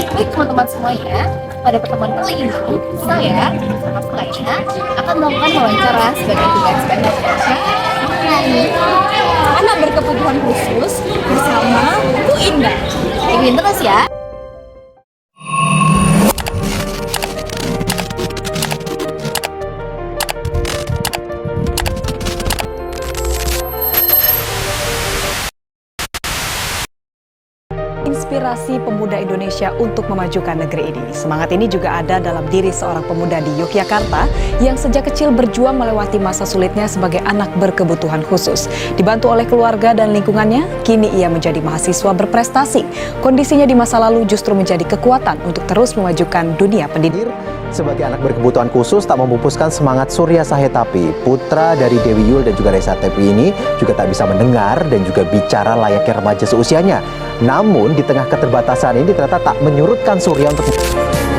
Baik teman-teman semuanya, pada pertemuan kali ini saya bersama Sulaina akan melakukan wawancara sebagai tugas Pemda Indonesia mengenai anak berkebutuhan khusus bersama Bu Indah. Ikutin terus ya. Inspirasi pemuda Indonesia untuk memajukan negeri ini. Semangat ini juga ada dalam diri seorang pemuda di Yogyakarta yang sejak kecil berjuang melewati masa sulitnya sebagai anak berkebutuhan khusus. Dibantu oleh keluarga dan lingkungannya, kini ia menjadi mahasiswa berprestasi. Kondisinya di masa lalu justru menjadi kekuatan untuk terus memajukan dunia pendidikan. Sebagai anak berkebutuhan khusus tak memupuskan semangat Surya Sahetapi. Putra dari Dewi Yul dan juga Reza Tepi ini juga tak bisa mendengar dan juga bicara layaknya remaja seusianya. Namun di tengah keterbatasan ini ternyata tak menyurutkan Surya untuk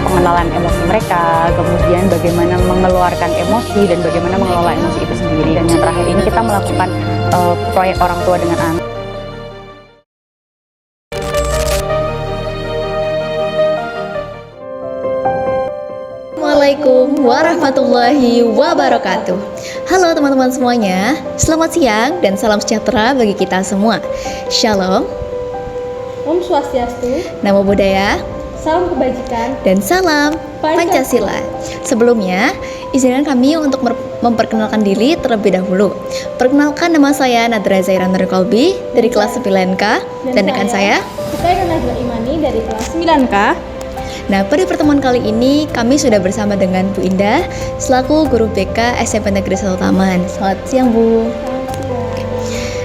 pengenalan emosi mereka, kemudian bagaimana mengeluarkan emosi dan bagaimana mengelola emosi itu sendiri. Dan yang terakhir ini kita melakukan proyek orang tua dengan anak. Assalamualaikum warahmatullahi wabarakatuh. Halo teman-teman semuanya, selamat siang dan salam sejahtera bagi kita semua. Shalom, Om Swastiastu, Namo Buddhaya, salam kebajikan, dan salam Pancasila. Sebelumnya, izinkan kami untuk memperkenalkan diri terlebih dahulu. Perkenalkan, nama saya Nadra Zaira Nurul Kolbi dari kelas 9K dan rekan saya Sukaina Najwa Imani dari kelas 9K. Nah, pada pertemuan kali ini kami sudah bersama dengan Bu Indah selaku guru BK SMP Negeri 1 Taman. Selamat siang, Bu.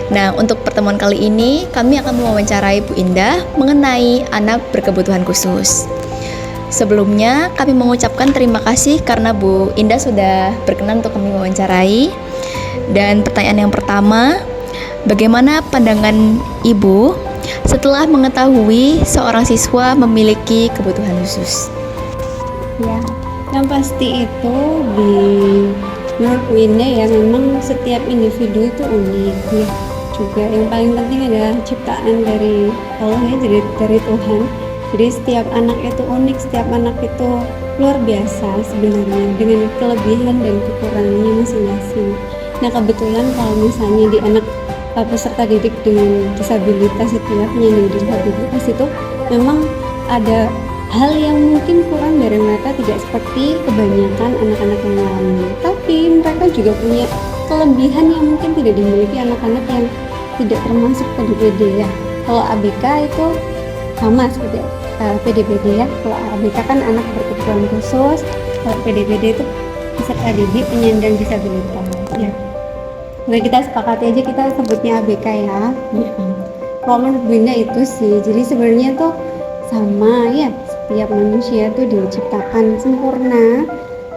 Nah, untuk pertemuan kali ini kami akan mewawancarai Bu Indah mengenai anak berkebutuhan khusus. Sebelumnya kami mengucapkan terima kasih karena Bu Indah sudah berkenan untuk kami wawancarai. Dan pertanyaan yang pertama, bagaimana pandangan Ibu setelah mengetahui seorang siswa memiliki kebutuhan khusus? Ya, yang pasti itu menurut Bu Indah ya, memang setiap individu itu unik ya. Juga yang paling penting adalah ciptaan dari Allah ya, jadi dari Tuhan. Jadi setiap anak itu unik, setiap anak itu luar biasa sebenarnya dengan kelebihan dan kekurangannya masing-masing. Nah, kebetulan kalau misalnya di anak peserta didik dengan disabilitas itu ya, penyandang disabilitas itu memang ada hal yang mungkin kurang dari mereka, tidak seperti kebanyakan anak-anak yang lainnya, tapi mereka juga punya kelebihan yang mungkin tidak dimiliki anak-anak yang tidak termasuk PDBD ya. Kalau ABK itu sama seperti PDBD ya. Kalau ABK kan anak berkebutuhan khusus, kalau PDBD itu peserta didik penyandang disabilitas ya. Nah, kita sepakati aja kita sebutnya ABK ya. Kalau menurut Bunda itu sih, jadi sebenarnya tuh sama ya, setiap manusia tuh diciptakan sempurna,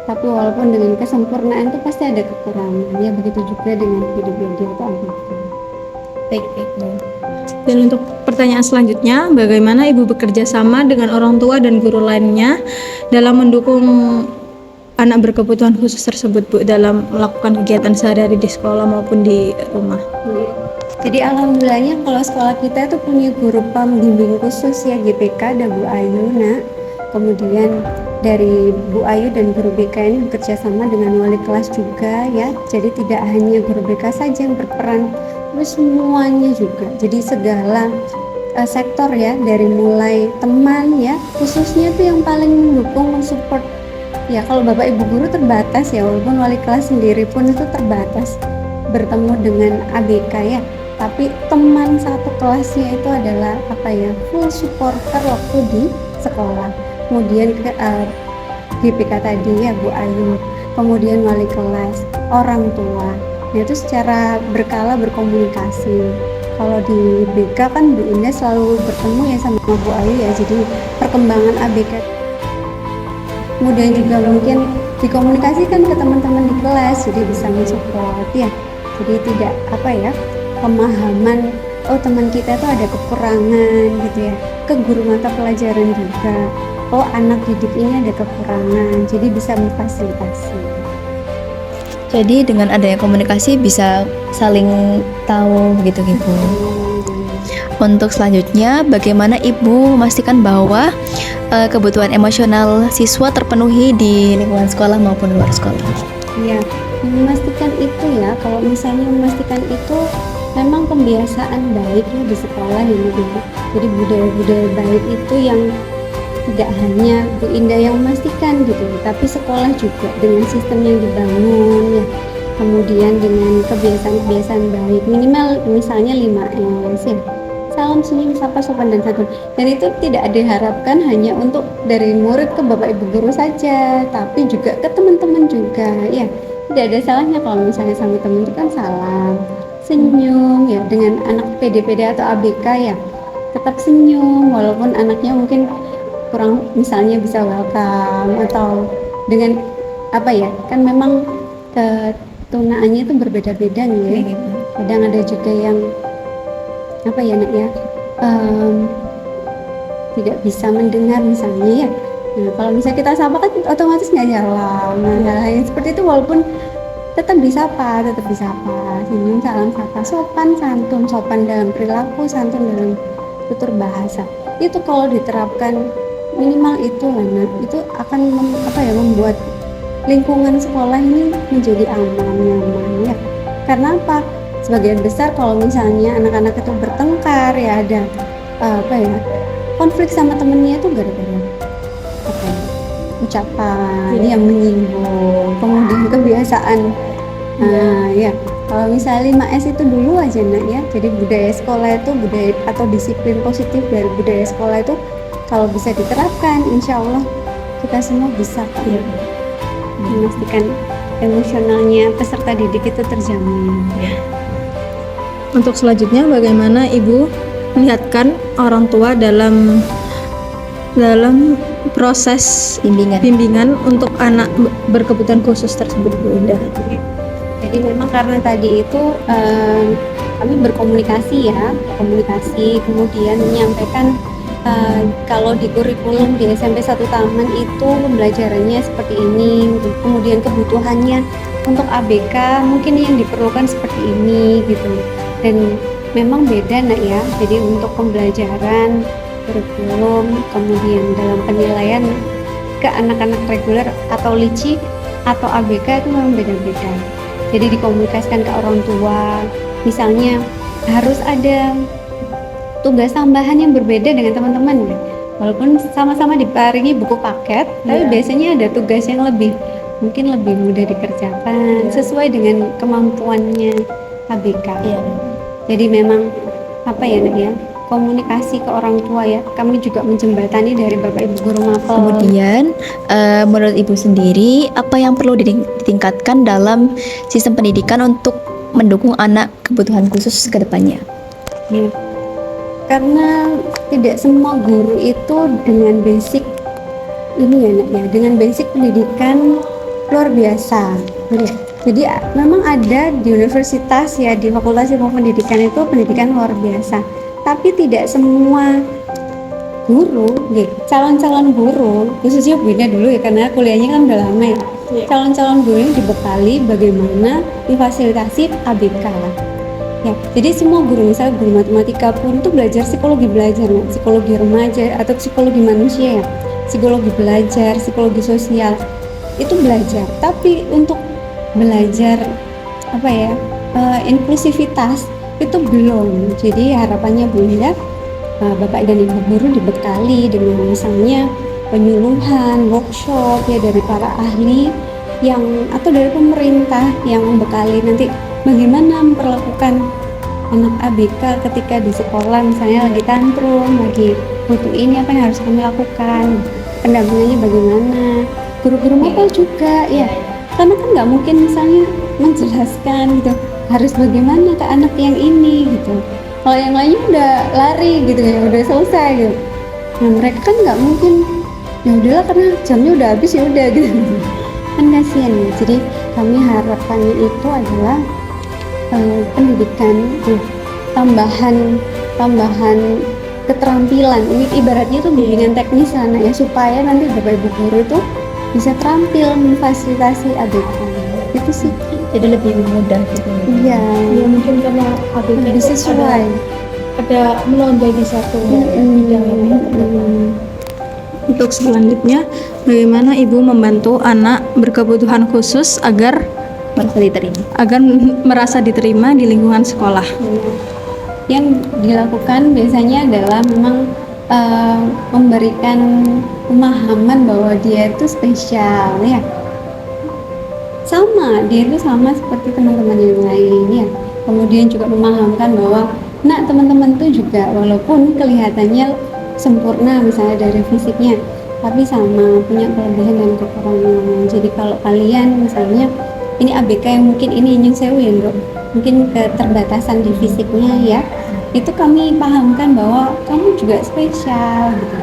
tapi walaupun dengan kesempurnaan itu pasti ada kekurangan ya, begitu juga dengan PDBD atau ABK. Baik. Dan untuk pertanyaan selanjutnya, bagaimana Ibu bekerja sama dengan orang tua dan guru lainnya dalam mendukung anak berkebutuhan khusus tersebut, Bu, dalam melakukan kegiatan sehari-hari di sekolah maupun di rumah? Jadi alhamdulillahnya kalau sekolah kita itu punya guru pembimbing khusus ya, GPK, ada Bu Ayu. Nah, kemudian dari Bu Ayu dan guru BK ini bekerja sama dengan wali kelas juga ya. Jadi tidak hanya guru BK saja yang berperan, tapi semuanya juga. Jadi segala sektor ya, dari mulai teman ya, khususnya tuh yang paling mendukung, mensupport. Ya, kalau Bapak Ibu guru terbatas ya, walaupun wali kelas sendiri pun itu terbatas bertemu dengan ABK ya, tapi teman satu kelasnya itu adalah full supporter waktu di sekolah. Kemudian GPK tadi ya, Bu Ayu, kemudian wali kelas, orang tua. Nah, itu secara berkala berkomunikasi. Kalau di BK kan Bu Indah selalu bertemu ya sama Bu Ayu ya, jadi perkembangan ABK kemudian juga mungkin dikomunikasikan ke teman-teman di kelas, jadi bisa mensupport ya. Jadi tidak pemahaman oh teman kita itu ada kekurangan gitu ya, ke guru mata pelajaran juga, oh anak didik ini ada kekurangan, jadi bisa memfasilitasi. Jadi dengan adanya komunikasi bisa saling tahu gitu. Untuk selanjutnya, bagaimana Ibu memastikan bahwa kebutuhan emosional siswa terpenuhi di lingkungan sekolah maupun luar sekolah? Ya, memastikan itu ya, kalau misalnya memastikan itu memang kebiasaan baik ya di sekolah ini gitu. Jadi budaya-budaya baik itu yang tidak hanya Bu Indah yang memastikan gitu, tapi sekolah juga dengan sistem yang dibangun ya. Kemudian dengan kebiasaan-kebiasaan baik, minimal misalnya 5S ya. Salam, senyum, sapa, sopan, dan santun. Dan itu tidak diharapkan hanya untuk dari murid ke bapak ibu guru saja, tapi juga ke teman-teman juga ya. Tidak ada salahnya kalau misalnya sama teman itu kan salam, senyum ya. Dengan anak PD-PD atau ABK ya tetap senyum walaupun anaknya mungkin kurang, misalnya bisa welcome atau dengan apa ya, kan memang ketunaannya itu berbeda-beda nih ya. Kadang ada juga yang apa ya nak ya, tidak bisa mendengar misalnya ya. Nah, kalau misalnya kita sapa kan otomatis nggak jalan. Nah, yang seperti itu walaupun tetap disapa, senyum, salam, sapa, sopan, santun, sopan dalam perilaku, santun dalam tutur bahasa. Itu kalau diterapkan minimal itu lah, itu akan membuat lingkungan sekolah ini menjadi aman, nyaman ya. Karena apa? Sebagian besar kalau misalnya anak-anak itu bertengkar ya, ada konflik sama temennya itu gara-gara ucapan yang menyinggung, kemudian kebiasaan. Nah ya, kalau misalnya 5S itu dulu aja nak ya, jadi budaya sekolah itu, budaya atau disiplin positif dari budaya sekolah itu kalau bisa diterapkan, insya Allah kita semua bisa memastikan emosionalnya peserta didik itu terjamin. Untuk selanjutnya, bagaimana Ibu melihatkan orang tua dalam proses bimbingan untuk anak berkebutuhan khusus tersebut, Bu Indah? Jadi memang karena tadi itu kami berkomunikasi ya, kemudian menyampaikan kalau di kurikulum di SMP 1 Taman itu pembelajarannya seperti ini, kemudian kebutuhannya untuk ABK mungkin yang diperlukan seperti ini gitu. Dan memang beda nak ya, jadi untuk pembelajaran kurikulum kemudian dalam penilaian ke anak-anak reguler atau LICI atau ABK itu memang beda-beda. Jadi dikomunikasikan ke orang tua, misalnya harus ada tugas tambahan yang berbeda dengan teman-teman ya. Walaupun sama-sama diparingi buku paket, tapi biasanya ada tugas yang mungkin lebih mudah dikerjakan sesuai dengan kemampuannya ABK. Jadi memang apa ya nak ya, komunikasi ke orang tua ya, kami juga menjembatani dari bapak ibu guru mapel. Kemudian menurut Ibu sendiri, apa yang perlu ditingkatkan dalam sistem pendidikan untuk mendukung anak kebutuhan khusus ke depannya? Ya, karena tidak semua guru itu dengan basic ini ya nak ya, dengan basic pendidikan luar biasa. Jadi memang ada di universitas ya, di fakultas ilmu pendidikan itu pendidikan luar biasa. Tapi tidak semua guru, calon-calon guru, khususnya Bu Indah dulu ya, karena kuliahnya kan udah lama ya. Calon-calon guru yang dibekali bagaimana difasilitasi ABK. Ya, jadi semua guru, misalnya guru matematika pun itu belajar psikologi psikologi remaja atau psikologi manusia ya, psikologi belajar, psikologi sosial itu belajar. Tapi untuk belajar inklusivitas itu belum. Jadi harapannya Bu Indah, Bapak dan Ibu guru dibekali dengan misalnya penyuluhan, workshop ya dari para ahli atau dari pemerintah yang membekali nanti bagaimana memperlakukan anak ABK ketika di sekolah, misalnya lagi tantrum, lagi butuh ini, apa yang harus kami lakukan, pendampingannya bagaimana. Guru-guru mapel juga ya, karena kan nggak mungkin misalnya menjelaskan gitu harus bagaimana ke anak yang ini gitu, kalau yang lainnya udah lari gitu ya, udah selesai gitu. Nah mereka kan nggak mungkin, ya udahlah karena jamnya udah habis ya udah gitu, kan kasihan ya. Jadi kami harapannya itu adalah pendidikan tambahan keterampilan. Ini ibaratnya tuh bimbingan teknis anak ya, supaya nanti bapak ibu guru itu bisa terampil memfasilitasi ABK. Itu sih, Jadi lebih mudah gitu. iya Ya mungkin karena ABK lebih sesuai. ada melonjak di satu bidang ini. Untuk selanjutnya, bagaimana ibu membantu anak berkebutuhan khusus agar merasa diterima di lingkungan sekolah? Yang dilakukan biasanya adalah memang memberikan pemahaman bahwa dia itu spesial ya. Dia itu sama seperti teman-teman yang lain ya. Kemudian juga memahamkan bahwa teman-teman itu juga walaupun kelihatannya sempurna misalnya dari fisiknya, tapi sama punya kelebihan dan kekurangan. Jadi kalau kalian misalnya ini ABK yang mungkin ini nyun sewu ya bro, mungkin keterbatasan di fisiknya ya, itu kami pahamkan bahwa kamu juga spesial gitu.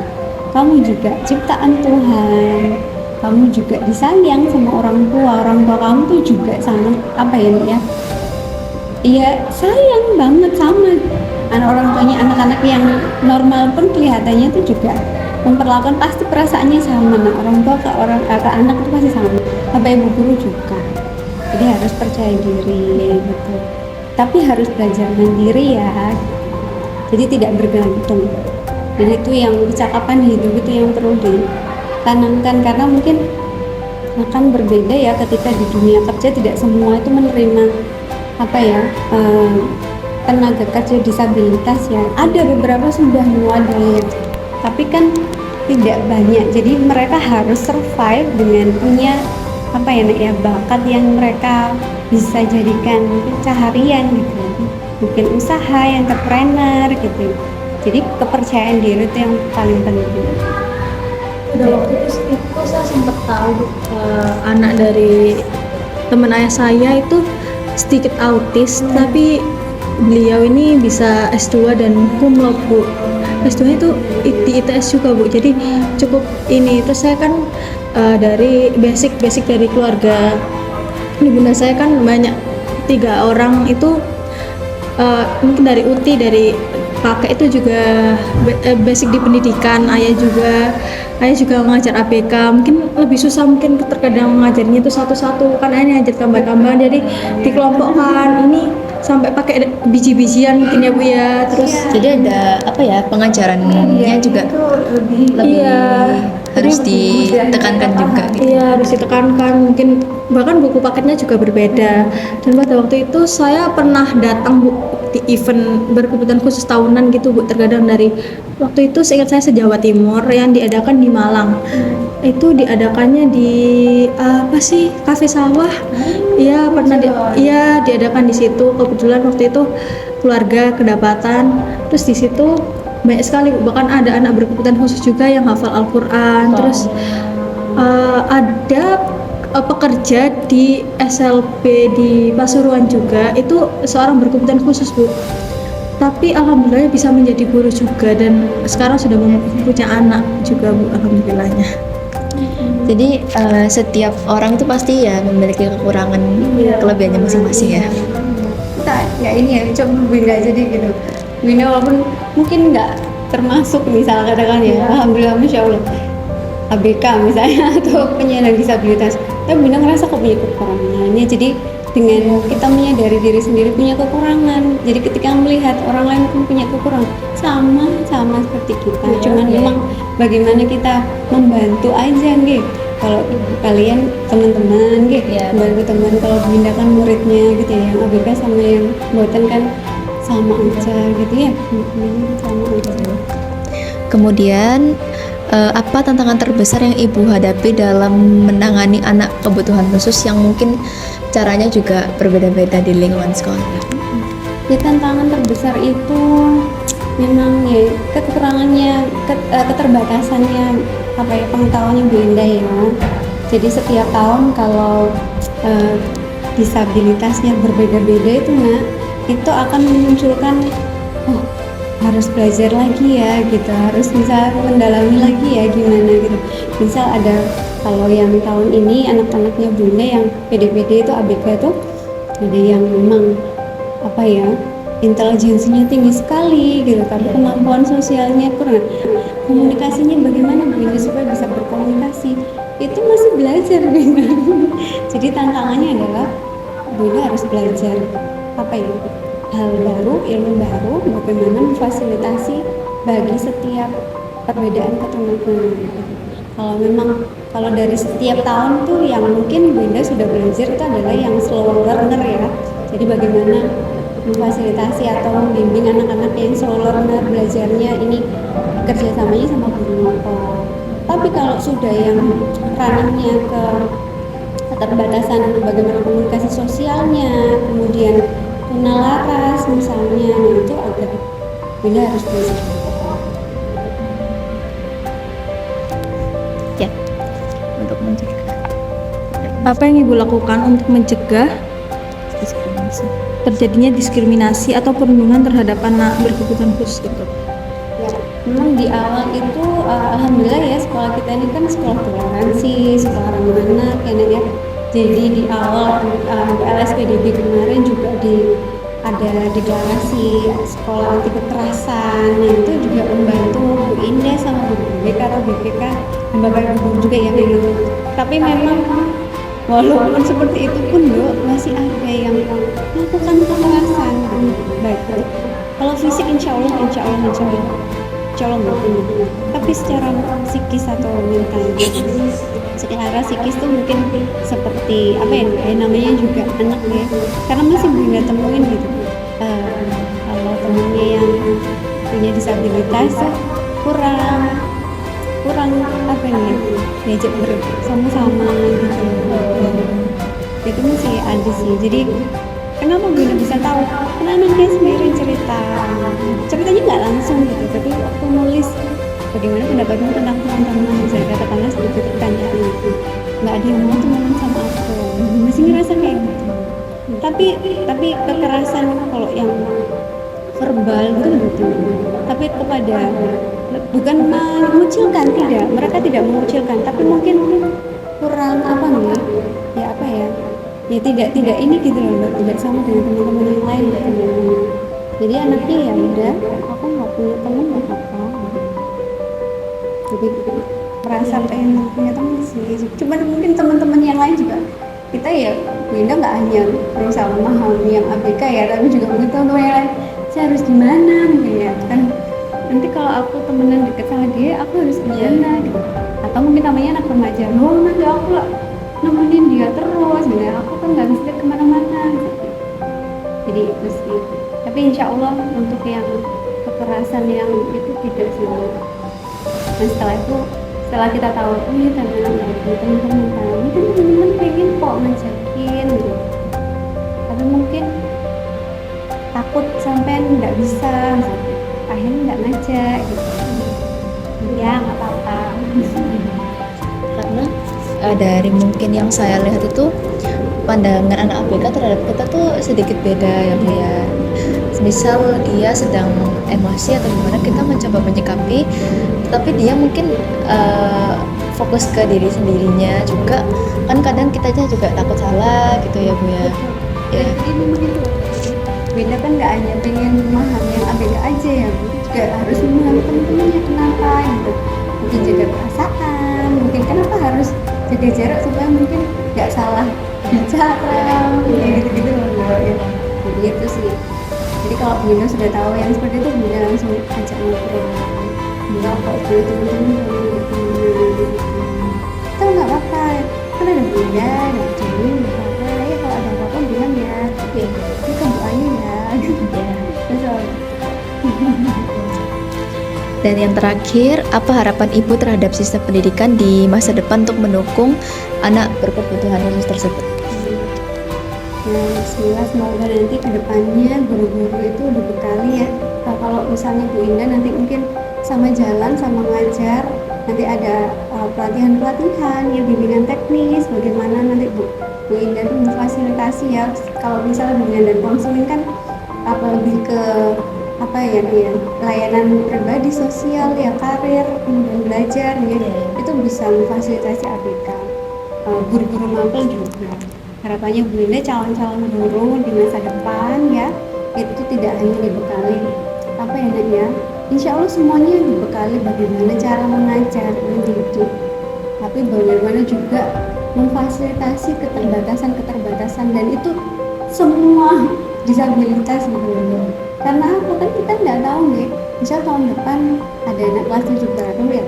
Kamu juga ciptaan Tuhan, kamu juga disayang sama orang tua kamu tuh juga sama iya sayang banget sama orang tuanya. Anak-anak yang normal pun kelihatannya tuh juga memperlakukan, pasti perasaannya sama. Orang tua ke anak itu pasti sama. Bapak ibu guru juga. Jadi harus percaya diri gitu. Tapi harus belajar mandiri ya. Jadi tidak bergantung. Dan itu yang kecakapan hidup itu yang perlu ditanamkan, karena mungkin akan berbeda ya ketika di dunia kerja. Tidak semua itu menerima tenaga kerja disabilitas ya. Ada beberapa sudah mewadai, tapi kan tidak banyak. Jadi mereka harus survive dengan punya bakat yang mereka bisa jadikan pencaharian gitu. Mungkin usaha, entrepreneur gitu. Jadi kepercayaan diri itu yang paling penting. Pada waktu itu saya sempat tahu anak dari teman ayah saya itu sedikit autis, tapi beliau ini bisa S2 dan cum laude bu. S2 itu di ITS juga bu, jadi cukup ini. Terus saya kan dari basic dari keluarga, ini bunda saya kan banyak 3 orang itu mungkin dari UTI, dari kakek itu juga basic di pendidikan, ayah juga mengajar ABK. Mungkin lebih susah mungkin terkadang mengajarnya itu satu-satu, kan ayahnya ngajar tambah-tambahan, jadi dikelompokkan ini sampai pakai biji-bijian mungkin ya bu ya. Terus jadi ada pengajarannya juga lebih harus ditekankan juga gitu. Iya, harus ditekankan. Mungkin bahkan buku paketnya juga berbeda. Dan pada waktu itu saya pernah datang bu di event berkebutuhan khusus tahunan gitu bu, terkadang dari waktu itu seingat saya se-Jawa Timur yang diadakan di Malang. Itu diadakannya di Kafe Sawah. Iya, pernah diadakan di situ. Kebetulan waktu itu keluarga kedapatan. Terus di situ banyak sekali, bahkan ada anak berkebutuhan khusus juga yang hafal Al-Quran. Terus ada pekerja di SLB di Pasuruan juga, itu seorang berkebutuhan khusus bu, tapi alhamdulillah bisa menjadi guru juga dan sekarang sudah punya anak juga bu, alhamdulillahnya. Jadi setiap orang itu pasti ya memiliki kekurangan, kelebihannya masing-masing ya. Kita ya ini ya coba beda aja deh gitu. Bina walaupun mungkin nggak termasuk misal katakan ya, alhamdulillah masya Allah ABK misalnya atau penyandang disabilitas, tapi Bina ngerasa kok punya kekurangannya. Jadi dengan kita menyadari diri sendiri punya kekurangan, jadi ketika melihat orang lain pun punya kekurangan sama seperti kita, cuman memang bagaimana kita membantu aja gitu. Kalau kalian teman-teman gitu, membantu teman. Kalau Bina kan muridnya gitu ya, yang ABK sama yang buatan kan sama aja gitu ya, sama aja. Kemudian apa tantangan terbesar yang ibu hadapi dalam menangani anak kebutuhan khusus yang mungkin caranya juga berbeda-beda di lingkungan sekolah? Ya, tantangan terbesar itu memang ya kekurangannya, keterbatasannya pengetahuannya Bu Indah ya. Jadi setiap tahun kalau disabilitasnya berbeda-beda itu akan memunculkan harus belajar lagi ya gitu, harus bisa mendalami lagi ya gimana gitu. Misal ada, kalau yang tahun ini anak-anaknya Bunda yang PD-PD itu ABK itu ada yang memang intelijensinya tinggi sekali gitu, tapi kemampuan sosialnya kurang. Komunikasinya bagaimana Bunda supaya bisa berkomunikasi, itu masih belajar Bunda. Jadi tantangannya adalah Bunda harus belajar hal baru, ilmu baru, bagaimana memfasilitasi bagi setiap perbedaan keterampilan. Kalau dari setiap tahun tuh yang mungkin Bunda sudah belajar itu adalah yang slow learner ya. Jadi bagaimana memfasilitasi atau membimbing anak-anak yang slow learner belajarnya ini kerjasamanya sama guru motor. Tapi kalau sudah yang ranahnya ke keterbatasan bagaimana komunikasi sosialnya, kemudian tunalaras misalnya, itu agak Bunda harus belajar. Ya, untuk mencegah Apa yang Ibu lakukan untuk mencegah diskriminasi. terjadinya diskriminasi atau perundungan terhadap anak berkebutuhan khusus itu? Ya, memang di awal itu alhamdulillah ya sekolah kita ini kan sekolah toleransi, sekolah ramah anak ya Nek, ya. Jadi di awal LSPDB kemarin juga ada deklarasi sekolah anti kekerasan. Nah, itu juga membantu Bu Indah sama Bu BK atau BPK dan Bapak Ibu juga ya memang. Tapi memang walaupun seperti itu pun masih ada yang melakukan kekerasan. Baik. Kalau fisik insya Allah nggak punya. Tapi secara psikis atau mental, secara psikis tuh mungkin seperti apa ya namanya juga anak ya, karena masih belum temuin gitu. Kalau temennya yang punya disabilitas tuh kurang apa nih diajak bersama-sama gitu. Itu masih ada sih. Jadi kenapa Bunda bisa tahu? Karena anaknya sendiri ceritanya nggak langsung gitu, tapi waktu nulis bagaimana pendapatmu tentang teman-teman, misalnya katakanlah seperti pertanyaan itu, nggak ada yang mau teman sama aku, masih ngerasa kayak gitu. Tapi kekerasan kalau yang verbal gitu betul, tapi kepada bukan mengucilkan, tidak, mereka tidak mengucilkan, tapi mungkin kurang apa nih ya, apa ya tidak ini gitu loh, tidak sama dengan teman-teman yang lain gitu. Jadi anaknya ya udah, aku nggak punya teman nggak apa-apa, jadi merasa pengen punya teman sih. Cuman mungkin teman-teman yang lain juga kita ya, Winda nggak hanya berusaha memahami yang ABK ya, tapi juga mungkin teman-teman yang lain saya harus gimana gitu ya kan, nanti kalau aku temenan deket sama dia aku harus gimana gitu. Atau mungkin namanya anak remaja, nanti aku lah nemenin dia terus gitu, aku kan nggak bisa kemana-mana gitu. Jadi itu sih, tapi insya Allah untuk yang kekerasan yang itu tidak sih. Dan setelah kita tahu ini teman-teman pengen kok ngajakin gitu, tapi mungkin takut sampai nggak bisa, akhirnya nggak ngajak gitu. Ya nggak apa-apa. Karena dari mungkin yang saya lihat itu pandangan anak ABK terhadap kita tuh sedikit beda ya Bu ya. Misal dia sedang emosi atau gimana, kita mencoba menyikapi, tapi dia mungkin fokus ke diri sendirinya juga, kan kadang kita juga takut salah gitu ya Bu ya. Ya. Jadi memang itu Bunda kan nggak hanya pengen memahami yang ABK aja ya Bu, juga harus memahami teman-temannya kenapa gitu, mungkin jaga perasaan, mungkin kenapa harus jaga jarak supaya mungkin nggak salah bicara gitu-gitu loh ya. Jadi itu sih. Jadi kalau Bunda sudah tahu yang seperti itu, Bunda langsung ajak ngobrol. Bunda kok itu teman-teman itu nggak apa-apa, kan ada Bunda, ada Juni, nggak apa-apa ya, kalau ada apa-apa bilang ya, ini ke Bu Ayu ya gitu ya. Dan yang terakhir, apa harapan Ibu terhadap sistem pendidikan di masa depan untuk mendukung anak berkebutuhan khusus tersebut? Nah, bismillah, semoga nanti kedepannya guru-guru itu dibekali ya. Nah, kalau misalnya Bu Indah nanti mungkin sama jalan, sama ngajar, nanti ada pelatihan-pelatihan ya, bimbingan teknis, bagaimana nanti Bu Indah itu memfasilitasi ya. Kalau misalnya bimbingan dan konseling kan lebih ke apa ya dia, layanan pribadi, sosial ya, karir, kemudian belajar ya, itu bisa memfasilitasi ABK. Guru-guru mapel juga. Harapannya Bu Indah calon-calon guru di masa depan ya, itu tidak hanya dibekali apa ya Nak ya, insya Allah semuanya dibekali bagaimana cara mengajar, mendidik, tapi bagaimana juga memfasilitasi keterbatasan dan itu semua disabilitas gitu. Karena apa kan kita nggak tahu nih, misal tahun depan ada anak kelas 7 baru ya,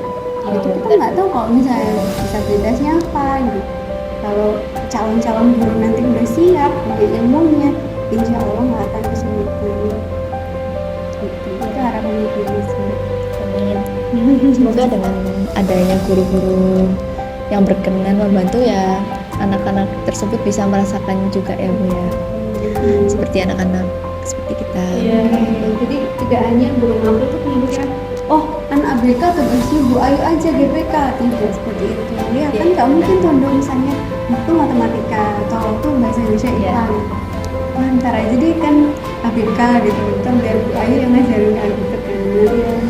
itu kita nggak tahu kalau misalnya disabilitasnya apa gitu. Kalau calon-calon guru nanti udah siap punya ilmunya, insya Allah nggak akan kesulitan. Gitu. Itu harapan ibu sih. Amin. Semoga dengan adanya guru-guru yang berkenan membantu ya anak-anak tersebut bisa merasakan juga ya Bu ya. Seperti anak-anak seperti kita. Jadi tidak hanya guru ngampil itu kemudian oh anak ABK tugasnya Bu Ayu aja GPK, tidak seperti itu ya kan nggak mungkin tuh dong misalnya itu matematika atau itu bahasa Indonesia IPA wah ntar aja deh kan ABK gitu ntar biar Bu Ayu yang ngajarin gitu kan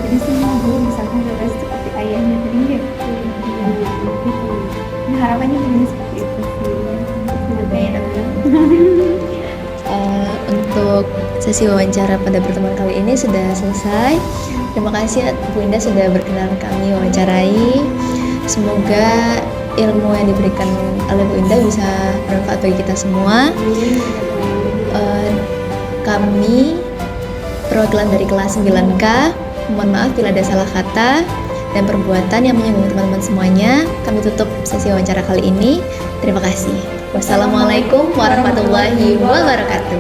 jadi semua guru misalkan tugas seperti ayahnya tadi ya gitu. Nah, harapannya begini seperti itu sih. Untuk sesi wawancara pada pertemuan kali ini sudah selesai. Terima kasih Bu Indah sudah berkenan kami wawancarai. Semoga ilmu yang diberikan oleh Bu Indah bisa bermanfaat bagi kita semua. Kami perwakilan dari kelas 9K, mohon maaf bila ada salah kata dan perbuatan yang menyinggung teman-teman semuanya. Kami tutup sesi wawancara kali ini. Terima kasih. Wassalamualaikum warahmatullahi wabarakatuh.